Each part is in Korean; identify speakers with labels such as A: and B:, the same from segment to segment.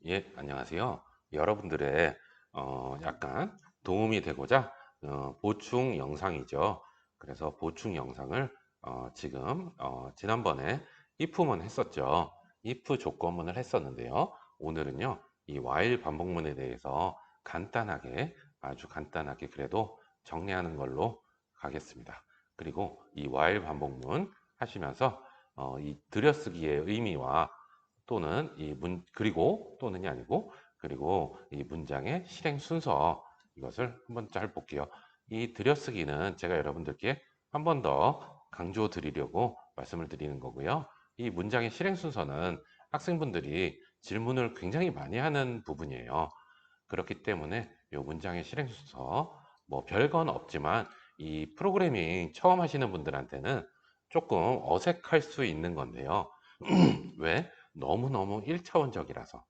A: 예, 안녕하세요. 여러분들의 약간 도움이 되고자 보충 영상이죠. 그래서 보충 영상을 지금 지난번에 if만 했었죠. if 조건문을 했었는데요. 오늘은요, 이 while 반복문에 대해서 간단하게, 아주 간단하게 그래도 정리하는 걸로 가겠습니다. 그리고 이 while 반복문 하시면서 이 들여쓰기의 의미와 또는 그리고 또는이 아니고 그리고 이 문장의 실행 순서 이것을 한번 잘 볼게요. 이 들여쓰기는 제가 여러분들께 한 번 더 강조 드리려고 말씀을 드리는 거고요. 이 문장의 실행 순서는 학생분들이 질문을 굉장히 많이 하는 부분이에요. 그렇기 때문에 이 문장의 실행 순서 뭐 별건 없지만 이 프로그래밍 처음 하시는 분들한테는 조금 어색할 수 있는 건데요. 왜? 너무너무 1차원적이라서.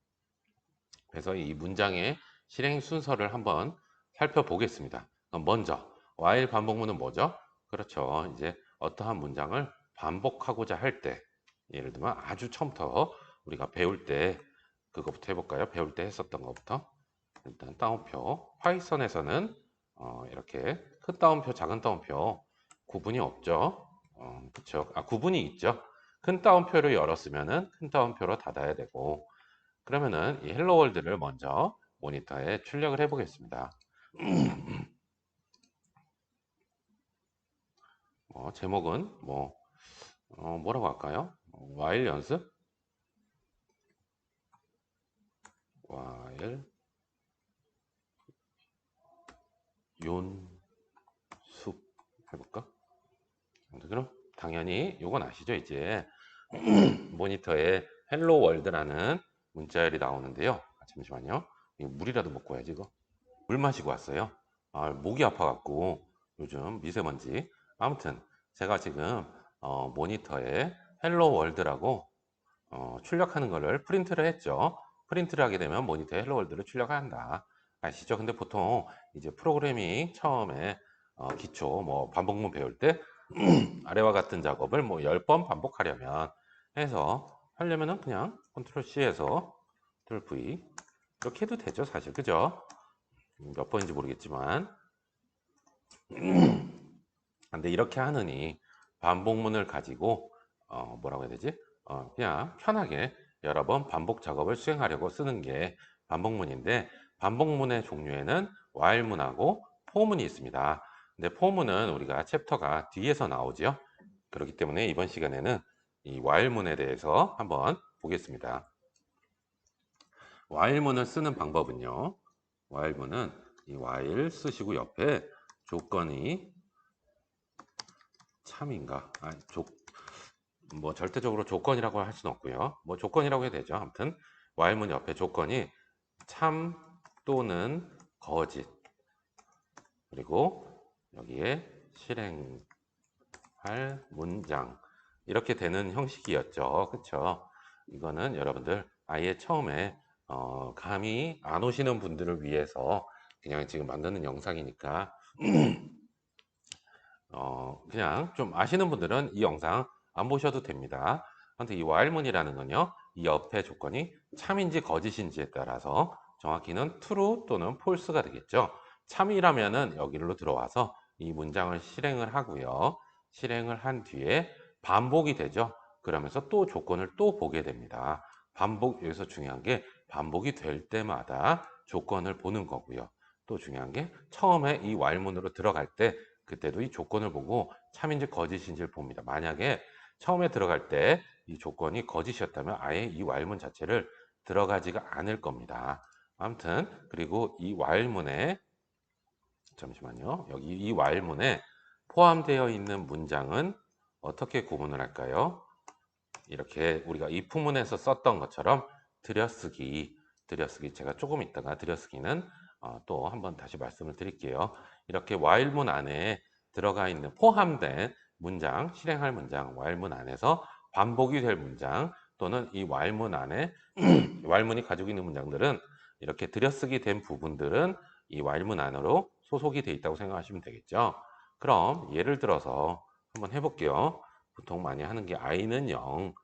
A: 그래서 이 문장의 실행 순서를 한번 살펴보겠습니다. 그럼 먼저, while 반복문은 뭐죠? 그렇죠. 이제 어떠한 문장을 반복하고자 할 때, 예를 들면 아주 처음부터 우리가 배울 때, 그거부터 해볼까요? 배울 때 했었던 것부터. 일단 따옴표. 파이썬에서는 이렇게 큰 따옴표, 작은 따옴표 구분이 없죠. 그쵸. 구분이 있죠. 큰 따옴표를 열었으면은 큰 따옴표로 닫아야 되고, 그러면은 이 헬로 월드를 먼저 모니터에 출력을 해 보겠습니다. 제목은 뭐라고 할까요? while 연습? while 연습 해볼까? 그럼 당연히 요건 아시죠? 이제 모니터에 헬로 월드라는 문자열이 나오는데요. 잠시만요. 이거 물이라도 먹고 와야지 이거. 물 마시고 왔어요. 목이 아파갖고 요즘 미세먼지. 아무튼 제가 지금 모니터에 헬로 월드라고 출력하는 거를 프린트를 했죠. 프린트를 하게 되면 모니터에 헬로 월드를 출력한다. 아시죠? 근데 보통 이제 프로그래밍 처음에 기초 뭐 반복문 배울 때 아래와 같은 작업을 뭐 10번 반복하려면 해서 하려면은 그냥 컨트롤 C에서 컨트롤 V 이렇게 해도 되죠, 사실. 그죠? 몇 번인지 모르겠지만. 근데 이렇게 하느니 반복문을 가지고 뭐라고 해야 되지? 그냥 편하게 여러 번 반복 작업을 수행하려고 쓰는 게 반복문인데 반복문의 종류에는 while문하고 for문이 있습니다. 근데 for문은 우리가 챕터가 뒤에서 나오죠. 그렇기 때문에 이번 시간에는 이 while문에 대해서 한번 보겠습니다. while문을 쓰는 방법은요. while문은 이 while 쓰시고 옆에 조건이 참인가? 뭐 절대적으로 조건이라고 할 수는 없고요. 뭐 조건이라고 해도 되죠. 아무튼 while문 옆에 조건이 참 또는 거짓 그리고 여기에 실행할 문장 이렇게 되는 형식이었죠. 그쵸? 이거는 여러분들 아예 처음에 감이 안 오시는 분들을 위해서 그냥 지금 만드는 영상이니까 그냥 좀 아시는 분들은 이 영상 안 보셔도 됩니다. 아무튼 이 while문이라는 건요, 이 옆에 조건이 참인지 거짓인지에 따라서 정확히는 true 또는 false가 되겠죠. 참이라면은 여기로 들어와서 이 문장을 실행을 하고요. 실행을 한 뒤에 반복이 되죠. 그러면서 또 조건을 또 보게 됩니다. 여기서 중요한 게 반복이 될 때마다 조건을 보는 거고요. 또 중요한 게 처음에 이 while문으로 들어갈 때 그때도 이 조건을 보고 참인지 거짓인지를 봅니다. 만약에 처음에 들어갈 때 이 조건이 거짓이었다면 아예 이 while문 자체를 들어가지가 않을 겁니다. 아무튼 그리고 이 while문에 잠시만요. 여기 이 while문에 포함되어 있는 문장은 어떻게 구분을 할까요? 이렇게 우리가 if문에서 썼던 것처럼 들여쓰기 제가 조금 있다가 들여쓰기는 또 한번 다시 말씀을 드릴게요. 이렇게 while문 안에 들어가 있는 포함된 문장, 실행할 문장, while문 안에서 반복이 될 문장 또는 이 while문 안에 while문이 가지고 있는 문장들은 이렇게 들여쓰기 된 부분들은 이 while문 안으로 소속이 되어 있다고 생각하시면 되겠죠. 그럼 예를 들어서 한번 해볼게요. 보통 많이 하는 게 i는 0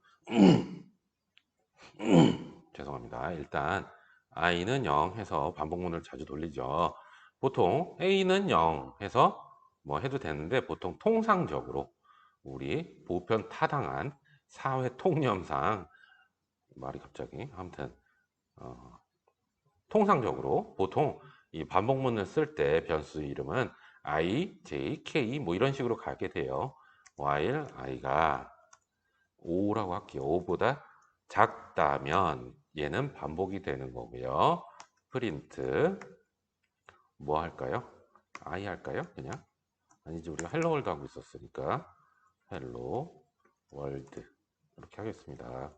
A: 죄송합니다. 일단 i는 0 해서 반복문을 자주 돌리죠. 보통 a는 0 해서 뭐 해도 되는데 보통 통상적으로 우리 보편 타당한 사회 통념상 말이 갑자기 아무튼 어, 통상적으로 보통 이 반복문을 쓸 때 변수 이름은 i, j, k 뭐 이런 식으로 가게 돼요. while i가 5라고 할게요. 5보다 작다면 얘는 반복이 되는 거고요. 프린트 뭐 할까요? i 할까요? 그냥 아니지 우리가 헬로 월드 하고 있었으니까 헬로 월드 이렇게 하겠습니다.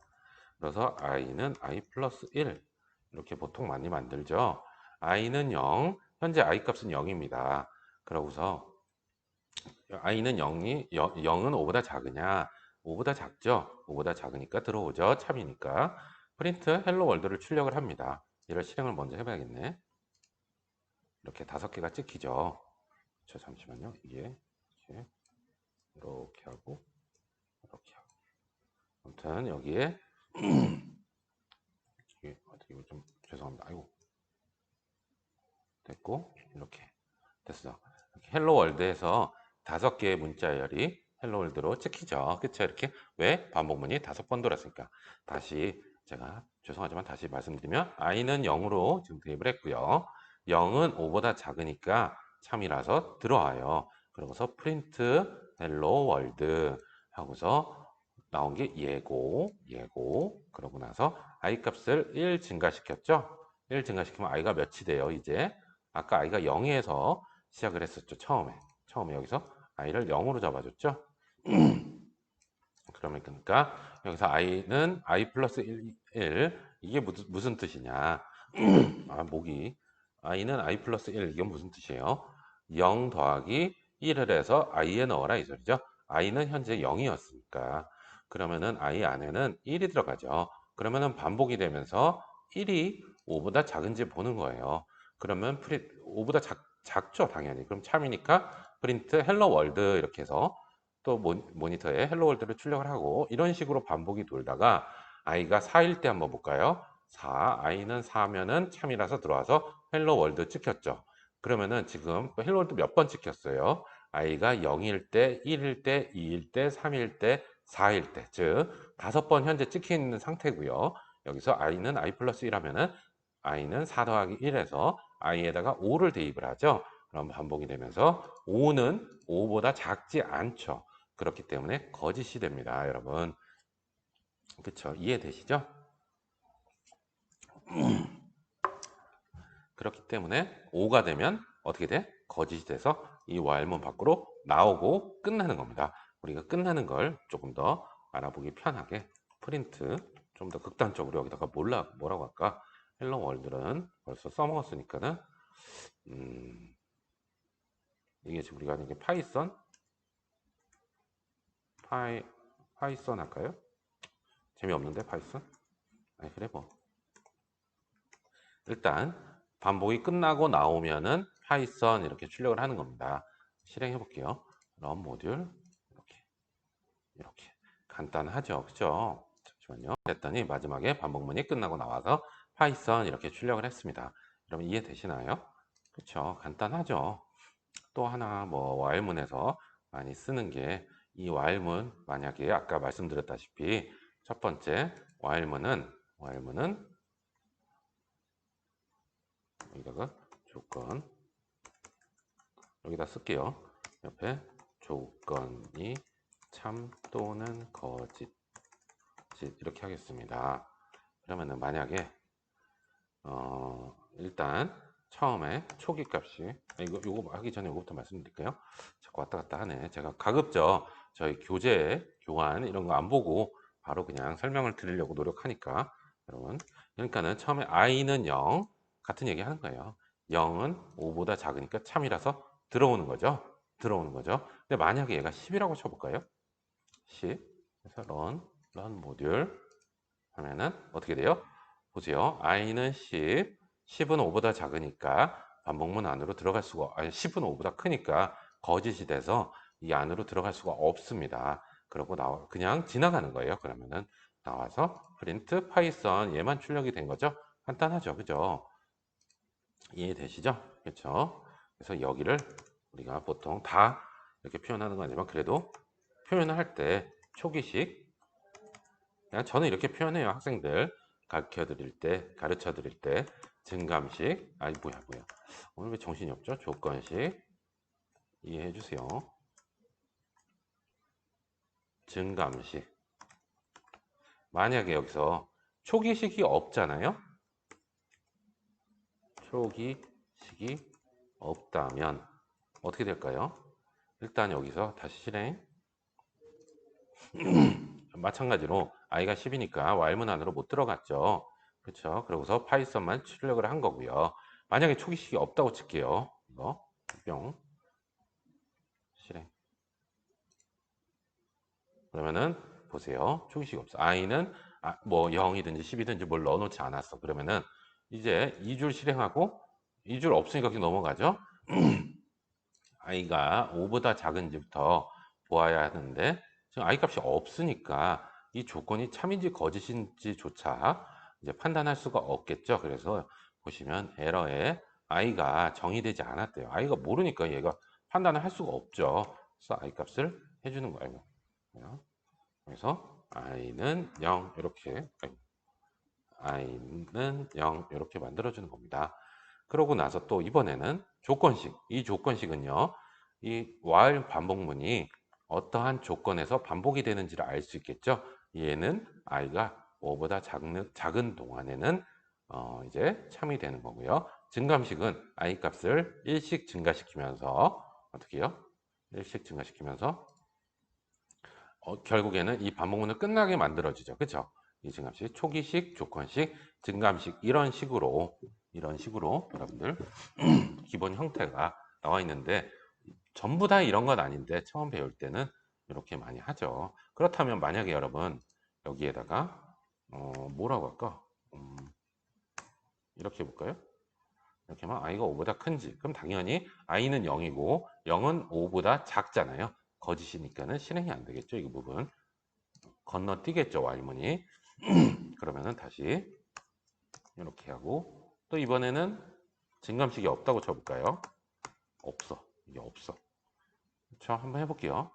A: 그래서 i는 i 플러스 1 이렇게 보통 많이 만들죠. i는 0 현재 i 값은 0입니다. 그러고서 i는 0은 5보다 작으냐? 5보다 작죠? 5보다 작으니까 들어오죠. 참이니까. 프린트 헬로 월드를 출력을 합니다. 이를 실행을 먼저 해봐야겠네. 이렇게 5개가 찍히죠. 저 잠시만요. 이게 이렇게 하고 이렇게 하고. 아무튼 여기에 이게 어떻게 좀 죄송합니다. 아이고 됐고 이렇게 됐어. 이렇게 헬로 월드에서 5개의 문자열이 헬로 월드로 찍히죠. 그쵸? 이렇게 왜? 반복문이 5번 돌았으니까. 다시 제가 죄송하지만 다시 말씀드리면 i는 0으로 지금 대입을 했고요. 0은 5보다 작으니까 참이라서 들어와요. 그러고서 프린트 헬로 월드 하고서 나온 게 예고 그러고 나서 i 값을 1 증가시켰죠. 1 증가시키면 i가 몇이 돼요 이제. 아까 i가 0에서 시작을 했었죠. 처음에 여기서 i를 0으로 잡아줬죠. 그러니까 여기서 i는 i 플러스 1 이게 무슨 뜻이냐. 아 목이 i는 i 플러스 1 이건 무슨 뜻이에요? 0 더하기 1을 해서 i에 넣어라 이 소리죠. i는 현재 0이었으니까 그러면은 i 안에는 1이 들어가죠. 그러면은 반복이 되면서 1이 5보다 작은지 보는 거예요. 그러면 5보다 작죠 당연히. 그럼 참이니까 프린트 헬로 월드 이렇게 해서 또 모니터에 헬로 월드를 출력을 하고 이런 식으로 반복이 돌다가 i가 4일 때 한번 볼까요? 4, i는 4면은 참이라서 들어와서 헬로 월드 찍혔죠. 그러면은 지금 헬로 월드 몇 번 찍혔어요? i가 0일 때, 1일 때, 2일 때, 3일 때, 4일 때, 즉 5번 현재 찍혀 있는 상태고요. 여기서 i는 i 플러스 1 하면은 i는 4 더하기 1에서 i에다가 5를 대입을 하죠. 그럼 반복이 되면서 5는 5보다 작지 않죠. 그렇기 때문에 거짓이 됩니다, 여러분. 그쵸? 이해되시죠? 그렇기 때문에 5가 되면 어떻게 돼? 거짓이 돼서 이 while문 밖으로 나오고 끝나는 겁니다. 우리가 끝나는 걸 조금 더 알아보기 편하게 프린트 좀 더 극단적으로 여기다가 뭐라고 할까? 헬로 월드는 벌써 써먹었으니까는 이게 지금 우리가 하는 게 파이썬 할까요? 재미없는데 파이썬? 아니 그래 뭐 일단 반복이 끝나고 나오면은 파이썬 이렇게 출력을 하는 겁니다. 실행해 볼게요. 런 모듈 이렇게 간단하죠, 그죠? 잠시만요. 했더니 마지막에 반복문이 끝나고 나와서 파이썬 이렇게 출력을 했습니다. 여러분 이해되시나요? 그렇죠, 간단하죠. 또 하나 뭐 while문에서 많이 쓰는 게 이 while문 만약에 아까 말씀드렸다시피 첫 번째 while문은 여기다가 조건 여기다 쓸게요. 옆에 조건이 참 또는 거짓 이렇게 하겠습니다. 그러면은 만약에 일단 처음에 초기 값이 요거 하기 전에 이거부터 말씀드릴게요. 자꾸 왔다 갔다 하네. 제가 가급적 저희 교재 교환 이런 거 안 보고 바로 그냥 설명을 드리려고 노력하니까 여러분 그러니까는 처음에 i는 0 같은 얘기 하는 거예요. 0은 5보다 작으니까 참이라서 들어오는 거죠. 근데 만약에 얘가 10이라고 쳐볼까요? 10 그래서 run 모듈 하면은 어떻게 돼요? 보세요. i는 10, 10은 5보다 작으니까 반복문 안으로 들어갈 수가, 아니 10은 5보다 크니까 거짓이 돼서 이 안으로 들어갈 수가 없습니다. 그러고 그냥 지나가는 거예요. 그러면은 나와서 프린트 파이썬 얘만 출력이 된 거죠. 간단하죠. 그죠? 이해되시죠? 그렇죠? 그래서 여기를 우리가 보통 다 이렇게 표현하는 건 아니지만 그래도 표현을 할 때 초기식 그냥 저는 이렇게 표현해요. 학생들 가르쳐 드릴 때 증감식 아니 뭐야 오늘 왜 정신이 없죠? 조건식 이해해 주세요. 증감식 만약에 여기서 초기식이 없잖아요. 초기식이 없다면 어떻게 될까요? 일단 여기서 다시 실행 마찬가지로 i가 10이니까 while문 안으로 못 들어갔죠. 그렇죠? 그러고서 파이썬만 출력을 한 거고요. 만약에 초기식이 없다고 칠게요. 이거 뿅 실행. 그러면은 보세요. 초기식이 없어. i는 뭐 0이든지 10이든지 뭘 넣어놓지 않았어. 그러면은 이제 2줄 실행하고 2줄 없으니까 그냥 넘어가죠. i가 5보다 작은지부터 보아야 하는데 지금 i 값이 없으니까 이 조건이 참인지 거짓인지조차 이제 판단할 수가 없겠죠. 그래서 보시면 에러에 i가 정의되지 않았대요. i가 모르니까 얘가 판단을 할 수가 없죠. 그래서 i 값을 해주는 거예요. 그래서 i는 0 이렇게 i는 0 이렇게 만들어주는 겁니다. 그러고 나서 또 이번에는 조건식. 이 조건식은요. 이 while 반복문이 어떠한 조건에서 반복이 되는지를 알 수 있겠죠. 얘는 i가 5보다 작은 동안에는 이제 참이 되는 거고요. 증감식은 i 값을 1씩 증가시키면서 어떻게 해요? 1씩 증가시키면서 결국에는 이 반복문을 끝나게 만들어지죠. 그렇죠? 이 증감식, 초기식, 조건식, 증감식 이런 식으로 여러분들 기본 형태가 나와 있는데 전부 다 이런 건 아닌데 처음 배울 때는 이렇게 많이 하죠. 그렇다면 만약에 여러분 여기에다가 뭐라고 할까? 이렇게 해볼까요? 이렇게 하면 i가 5보다 큰지 그럼 당연히 i는 0이고 0은 5보다 작잖아요. 거짓이니까는 실행이 안 되겠죠. 이 부분 건너뛰겠죠. while문이 그러면은 다시 이렇게 하고 또 이번에는 증감식이 없다고 쳐볼까요? 없어. 이게 없어. 자, 한번 해볼게요.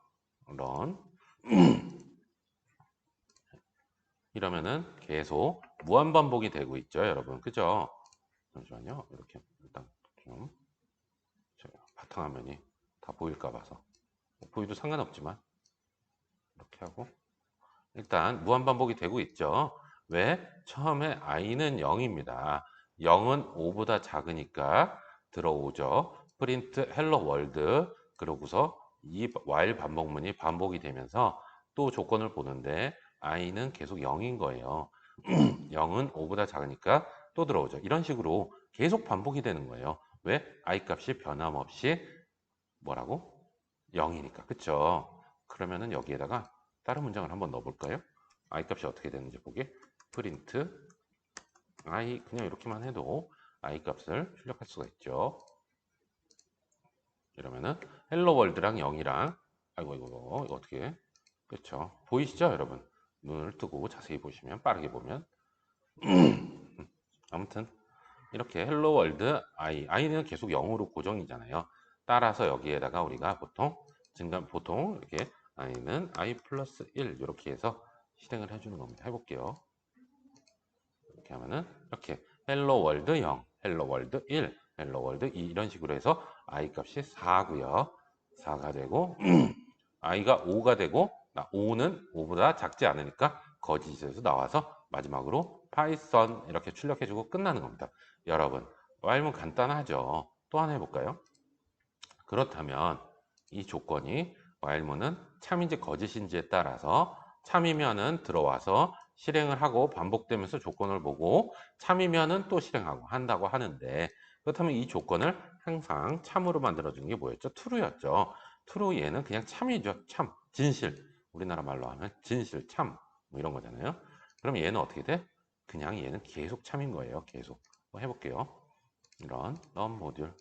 A: run 이러면은 계속 무한반복이 되고 있죠, 여러분. 그죠? 잠시만요. 이렇게 일단 좀 바탕화면이 다 보일까 봐서 보여도 상관없지만 이렇게 하고 일단 무한반복이 되고 있죠. 왜? 처음에 i는 0입니다. 0은 5보다 작으니까 들어오죠. 프린트 헬로 월드 그러고서 이 while 반복문이 반복이 되면서 또 조건을 보는데 i는 계속 0인 거예요. 0은 5보다 작으니까 또 들어오죠. 이런 식으로 계속 반복이 되는 거예요. 왜? i 값이 변함없이 뭐라고? 0이니까. 그쵸? 그러면은 여기에다가 다른 문장을 한번 넣어볼까요? i 값이 어떻게 되는지 보게. 프린트 i 그냥 이렇게만 해도 i 값을 출력할 수가 있죠. 이러면은 헬로 월드랑 0이랑 아이고 이거 어떻게 그렇죠? 보이시죠, 여러분? 눈을 뜨고 자세히 보시면 빠르게 보면 아무튼 이렇게 헬로 월드 i는 계속 0으로 고정이잖아요. 따라서 여기에다가 우리가 보통 이렇게 i는 i 플러스 1 이렇게 해서 실행을 해주는 겁니다. 해볼게요. 이렇게 하면은 이렇게 헬로 월드 0, 헬로 월드 1, 헬로 월드 2 이런 식으로 해서 i 값이 4고요. 4가 되고 i가 5가 되고 5는 5보다 작지 않으니까 거짓에서 나와서 마지막으로 파이썬 이렇게 출력해주고 끝나는 겁니다. 여러분, while문 간단하죠? 또 하나 해볼까요? 그렇다면 이 조건이 while문은 참인지 거짓인지에 따라서 참이면은 들어와서 실행을 하고 반복되면서 조건을 보고 참이면은 또 실행하고 한다고 하는데 그렇다면 이 조건을 항상 참으로 만들어주는 게 뭐였죠? true였죠. true 얘는 그냥 참이죠. 참, 진실. 우리나라 말로 하면 진실, 참, 뭐 이런 거잖아요. 그럼 얘는 어떻게 돼? 그냥 얘는 계속 참인 거예요. 계속. 한번 해볼게요. 이런 non 모듈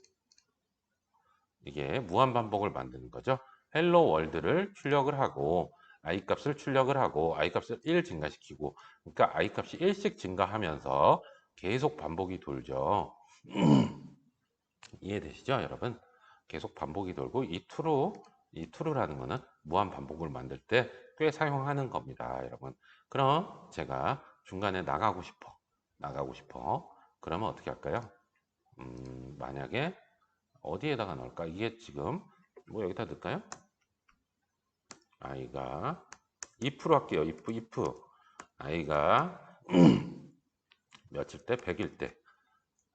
A: 이게 무한 반복을 만드는 거죠. 헬로 월드를 출력을 하고 i 값을 출력을 하고 i 값을 1 증가시키고 그러니까 i 값이 1씩 증가하면서 계속 반복이 돌죠. 이해되시죠, 여러분? 계속 반복이 돌고 이 true라는 거는 무한 반복을 만들 때 꽤 사용하는 겁니다, 여러분. 그럼 제가 중간에 나가고 싶어. 그러면 어떻게 할까요? 만약에 어디에다가 넣을까? 이게 지금 뭐 여기다 넣을까요? i가 if로 할게요. if i가 몇일 때? 100일 때.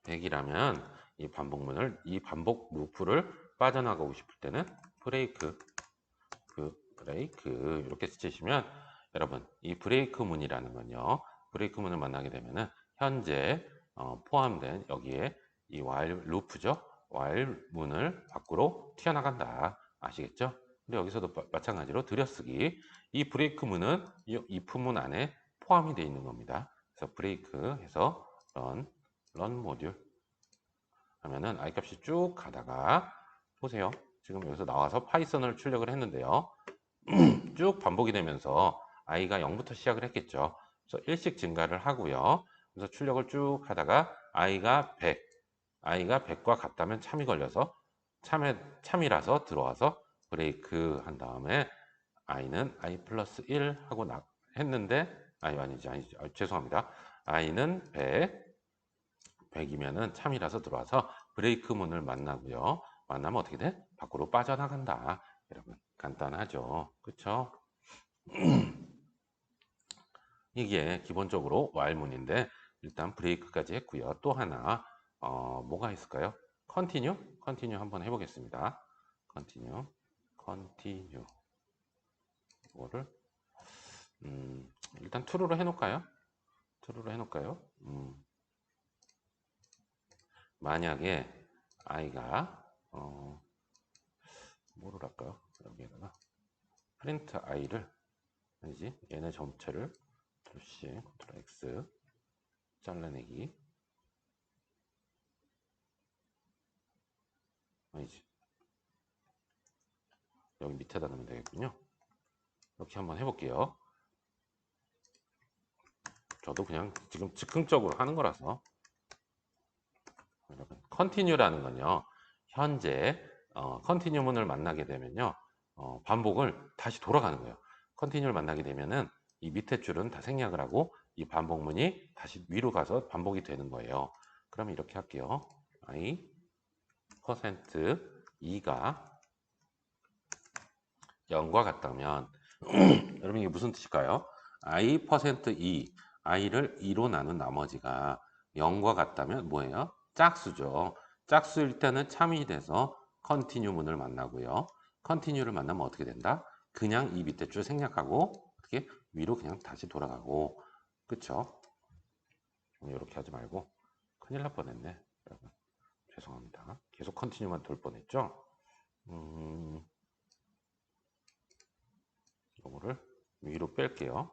A: 100이라면 이 반복 루프를 빠져나가고 싶을 때는 브레이크 이렇게 쓰시면 여러분 이 브레이크 문이라는 건요. 브레이크 문을 만나게 되면은 현재 포함된 여기에 이 while 루프죠. while 문을 밖으로 튀어나간다. 아시겠죠? 근데 여기서도 마찬가지로 들여쓰기. 이 브레이크 문은 이 if 문 안에 포함이 되어 있는 겁니다. 그래서 브레이크 해서 run 모듈 하면은 i 값이 쭉 가다가 보세요. 지금 여기서 나와서 파이썬을 출력을 했는데요. 쭉 반복이 되면서 i가 0부터 시작을 했겠죠. 그래서 1씩 증가를 하고요. 그래서 출력을 쭉 하다가 i가 100과 같다면 참이 걸려서 참이라서 들어와서 브레이크 한 다음에 i는 i 플러스 1 하고 했는데 아니지 죄송합니다. i는 100이면은 참이라서 들어와서 브레이크 문을 만나고요. 만나면 어떻게 돼? 밖으로 빠져나간다. 여러분 간단하죠. 그쵸? 이게 기본적으로 while 문인데 일단 브레이크까지 했고요. 또 하나 뭐가 있을까요? continue 한번 해보겠습니다. continue 이거를 일단 true로 해놓을까요? 만약에 i가 뭐를 할까요? 여기에다가 print i를 아니지 얘네 전체를 C, Ctrl X 잘라내기 아니지 여기 밑에다 넣으면 되겠군요. 이렇게 한번 해볼게요. 저도 그냥 지금 즉흥적으로 하는 거라서 여러분 continue라는 건요 현재 continue 문을 만나게 되면요 반복을 다시 돌아가는 거예요. continue를 만나게 되면은 이 밑에 줄은 다 생략을 하고 이 반복문이 다시 위로 가서 반복이 되는 거예요. 그러면 이렇게 할게요. i %2가 0과 같다면 여러분 이게 무슨 뜻일까요? i%2 i를 2로 나눈 나머지가 0과 같다면 뭐예요? 짝수죠. 짝수일 때는 참이 돼서 continue 문을 만나고요. continue를 만나면 어떻게 된다? 그냥 이 밑에 줄 생략하고 어떻게 위로 그냥 다시 돌아가고 그쵸? 이렇게 하지 말고 큰일 날 뻔했네 여러분 죄송합니다. 계속 continue만 돌 뻔했죠? 이거를 위로 뺄게요.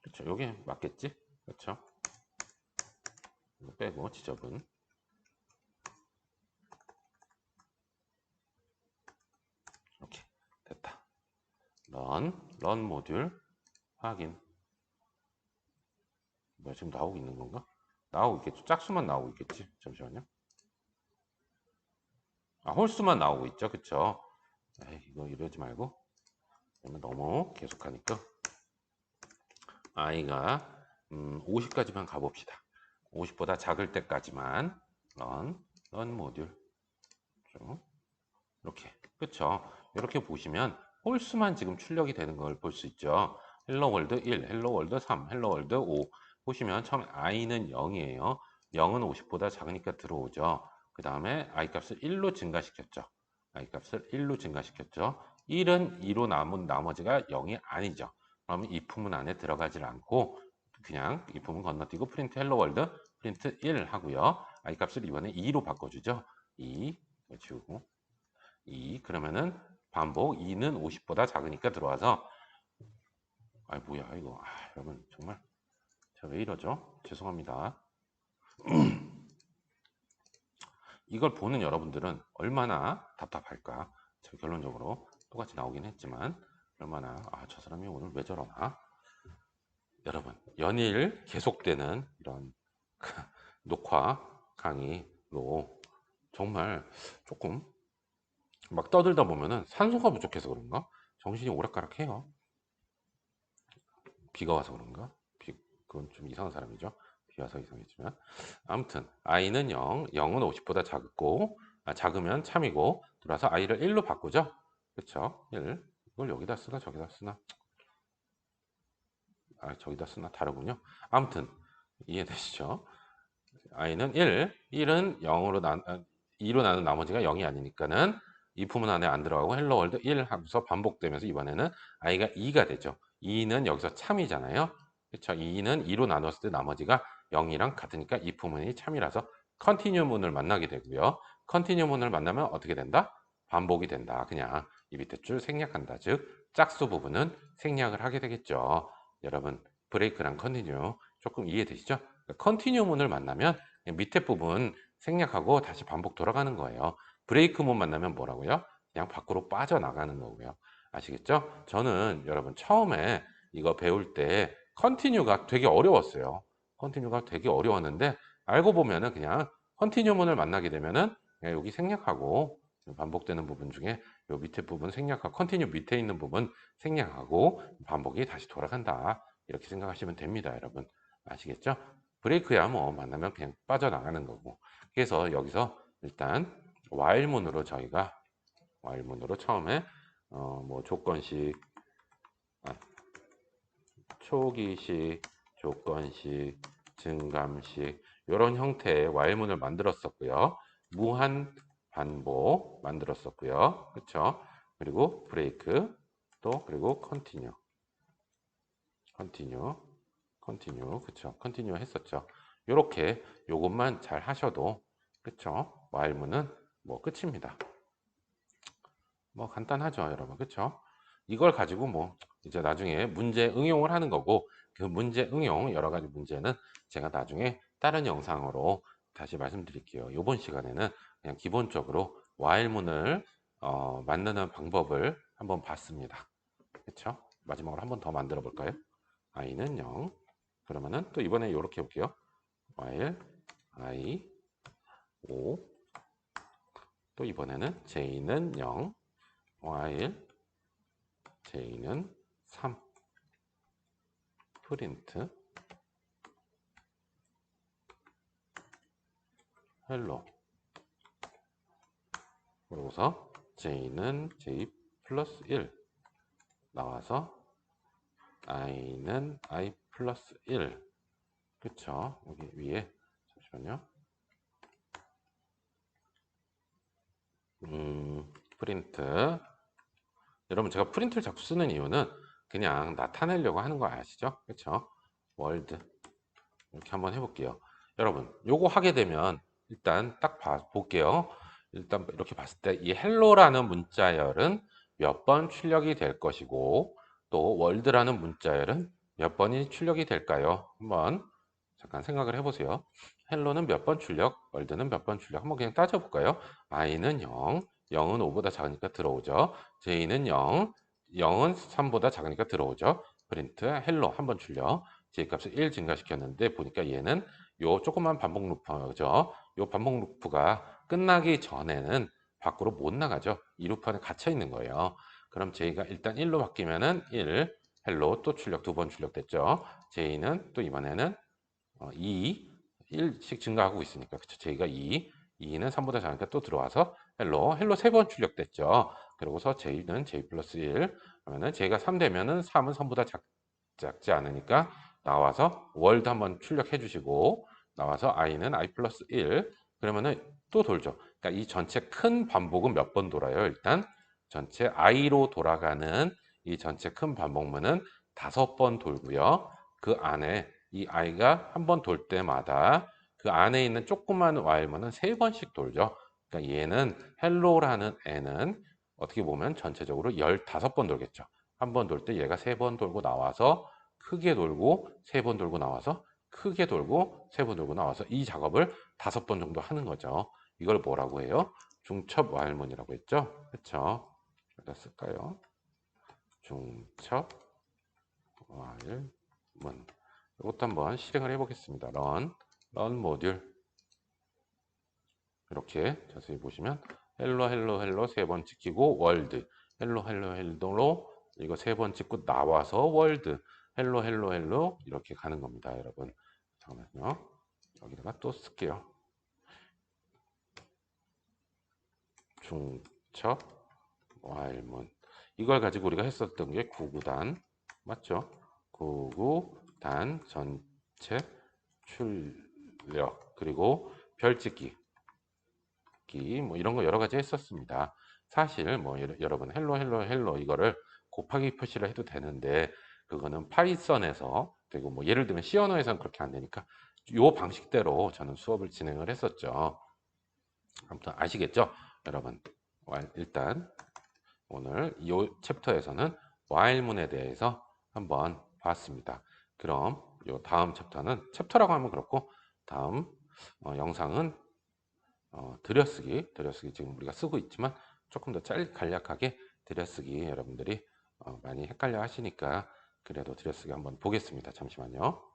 A: 그렇죠. 여기 맞겠지? 그렇죠. 이거 빼고 지저분 이렇게 됐다. 런 모듈 확인. 뭐야 지금 나오고 있는 건가? 나오고 있겠죠. 짝수만 나오고 있겠지. 잠시만요. 아 홀수만 나오고 있죠. 그쵸? 에이, 이거 이러지 말고 너무 계속하니까 i가 50까지만 가봅시다. 50보다 작을 때까지만 런 모듈 이렇게 그쵸? 이렇게 보시면 홀수만 지금 출력이 되는 걸 볼 수 있죠. 헬로 월드 1, 헬로 월드 3, 헬로 월드 5 보시면 처음에 i는 0이에요. 0은 50보다 작으니까 들어오죠. 그 다음에 i 값을 1로 증가시켰죠. i 값을 1로 증가시켰죠. 1은 2로 남은 나머지가 0이 아니죠. 그러면 이 품문 안에 들어가질 않고 그냥 이 품문 건너뛰고 프린트 헬로 월드 프린트 1 하고요. i 값을 이번에 2로 바꿔주죠. 2 지우고 2 그러면은 반복 2는 50보다 작으니까 들어와서 아 뭐야 이거 여러분 정말 제가 왜 이러죠? 죄송합니다. 이걸 보는 여러분들은 얼마나 답답할까? 제가 결론적으로 똑같이 나오긴 했지만 얼마나 저 사람이 오늘 왜 저러나? 여러분, 연일 계속되는 이런 녹화 강의로 정말 조금 막 떠들다 보면은 산소가 부족해서 그런가? 정신이 오락가락해요. 비가 와서 그런가? 그건 좀 이상한 사람이죠. 비 와서 이상했지만. 아무튼, i는 0, 0은 50보다 작고, 작으면 참이고, 돌아서 i를 1로 바꾸죠? 그쵸? 1. 이걸 여기다 쓰나, 저기다 쓰나? 저기다 쓰나? 다르군요. 아무튼, 이해되시죠? i는 1, 1은 0으로 2로 나눈 나머지가 0이 아니니까는 이 부분 안에 안 들어가고 헬로 월드 1 하고서 반복되면서 이번에는 i가 2가 되죠. 2는 여기서 참이잖아요. 그렇죠? 2는 2로 나눴을 때 나머지가 0이랑 같으니까 이 부분이 참이라서 컨티뉴 문을 만나게 되고요. 컨티뉴 문을 만나면 어떻게 된다? 반복이 된다. 그냥 이 밑에 줄 생략한다. 즉 짝수 부분은 생략을 하게 되겠죠. 여러분 브레이크랑 컨티뉴 조금 이해되시죠? 컨티뉴문을 만나면 밑에 부분 생략하고 다시 반복 돌아가는 거예요. 브레이크문 만나면 뭐라고요? 그냥 밖으로 빠져나가는 거고요. 아시겠죠? 저는 여러분 처음에 이거 배울 때 컨티뉴가 되게 어려웠어요. 컨티뉴가 되게 어려웠는데 알고 보면은 그냥 컨티뉴문을 만나게 되면은 그냥 여기 생략하고 반복되는 부분 중에 요 밑에 부분 생략하고 컨티뉴 밑에 있는 부분 생략하고 반복이 다시 돌아간다. 이렇게 생각하시면 됩니다, 여러분. 아시겠죠? 브레이크야 뭐 만나면 그냥 빠져나가는 거고. 그래서 여기서 일단 while문으로 저희가 while문으로 처음에 뭐 조건식, 아, 초기식, 조건식, 증감식 이런 형태의 while문을 만들었었고요. 무한 반복 만들었었고요. 그렇죠? 그리고 브레이크 또 그리고 컨티뉴, 컨티뉴, 컨티뉴, 그쵸? 컨티뉴 했었죠. 요렇게 요것만 잘 하셔도, 그쵸? while문은 뭐 끝입니다. 뭐 간단하죠, 여러분. 그쵸? 이걸 가지고 뭐 이제 나중에 문제 응용을 하는 거고, 그 문제 응용 여러 가지 문제는 제가 나중에 다른 영상으로 다시 말씀드릴게요. 요번 시간에는 그냥 기본적으로 while문을 만드는 방법을 한번 봤습니다. 그쵸? 마지막으로 한번 더 만들어 볼까요? i는 0. 그러면은 또 이번에 이렇게 볼게요. while i 5. 또 이번에는 j는 0. while j는 3. 프린트 hello. 그러고서 j는 j 플러스 1 나와서 i는 i 플러스 1. 그쵸? 여기 위에 잠시만요. 프린트. 여러분 제가 프린트를 자꾸 쓰는 이유는 그냥 나타내려고 하는 거 아시죠? 그쵸? 월드 이렇게 한번 해볼게요. 여러분 요거 하게 되면 일단 딱 볼게요. 일단 이렇게 봤을 때 이 헬로라는 문자열은 몇 번 출력이 될 것이고 또 월드라는 문자열은 몇 번이 출력이 될까요? 한번 잠깐 생각을 해보세요. 헬로는 몇 번 출력, 월드는 몇 번 출력. 한번 그냥 따져볼까요? i는 0, 0은 5보다 작으니까 들어오죠. j는 0, 0은 3보다 작으니까 들어오죠. 프린트 헬로 한 번 출력. j 값을 1 증가시켰는데 보니까 얘는 요 조그만 반복 루프죠. 요 반복 루프가 끝나기 전에는 밖으로 못 나가죠. 이 루프 안에 갇혀 있는 거예요. 그럼 j가 일단 1로 바뀌면은 1, 헬로 또 출력 두 번 출력됐죠. j는 또 이번에는 2, 1씩 증가하고 있으니까 그쵸? j가 2, 2는 3보다 작으니까 또 들어와서 헬로, 헬로 세 번 출력됐죠. 그러고서 j는 j 플러스 1, 그러면은 j가 3 되면은 3은 3보다 작지 않으니까 나와서 월드 한번 출력해 주시고 나와서 i는 i 플러스 1 그러면은 또 돌죠. 그러니까 이 전체 큰 반복은 몇 번 돌아요? 일단 전체 i로 돌아가는 이 전체 큰 반복문은 5번 돌고요. 그 안에 이 i가 한 번 돌 때마다 그 안에 있는 조그만 while문은 3번씩 돌죠. 그러니까 얘는 hello라는 애는 어떻게 보면 전체적으로 15번 돌겠죠. 한 번 돌 때 얘가 3번 돌고 나와서 크게 돌고 3번 돌고 나와서 크게 돌고 3번 돌고 나와서 이 작업을 5번 정도 하는 거죠. 이걸 뭐라고 해요? 중첩 while문이라고 했죠. 그렇죠? 여기다 쓸까요? 중첩 while 문. 이것도 한번 실행을 해 보겠습니다. run 모듈. 이렇게 자세히 보시면 헬로 헬로 헬로 세 번 찍히고 월드, 헬로 헬로 헬로로 이거 세 번 찍고 나와서 월드, 헬로 헬로 헬로 이렇게 가는 겁니다, 여러분. 잠깐만요. 여기다가 또 쓸게요. 중첩 와일문. 이걸 가지고 우리가 했었던 게 구구단 맞죠? 구구단 전체 출력 그리고 별찍기 뭐 이런 거 여러 가지 했었습니다. 사실 뭐 여러분 헬로 헬로 헬로 이거를 곱하기 표시를 해도 되는데 그거는 파이썬에서 되고 뭐 예를 들면 C 언어에서는 그렇게 안 되니까 요 방식대로 저는 수업을 진행을 했었죠. 아무튼 아시겠죠? 여러분 일단 오늘 이 챕터에서는 while문에 대해서 한번 봤습니다. 그럼 요 다음 챕터라고 하면 그렇고 다음 영상은 들여쓰기 지금 우리가 쓰고 있지만 조금 더 간략하게 들여쓰기 여러분들이 많이 헷갈려 하시니까 그래도 들여쓰기 한번 보겠습니다. 잠시만요.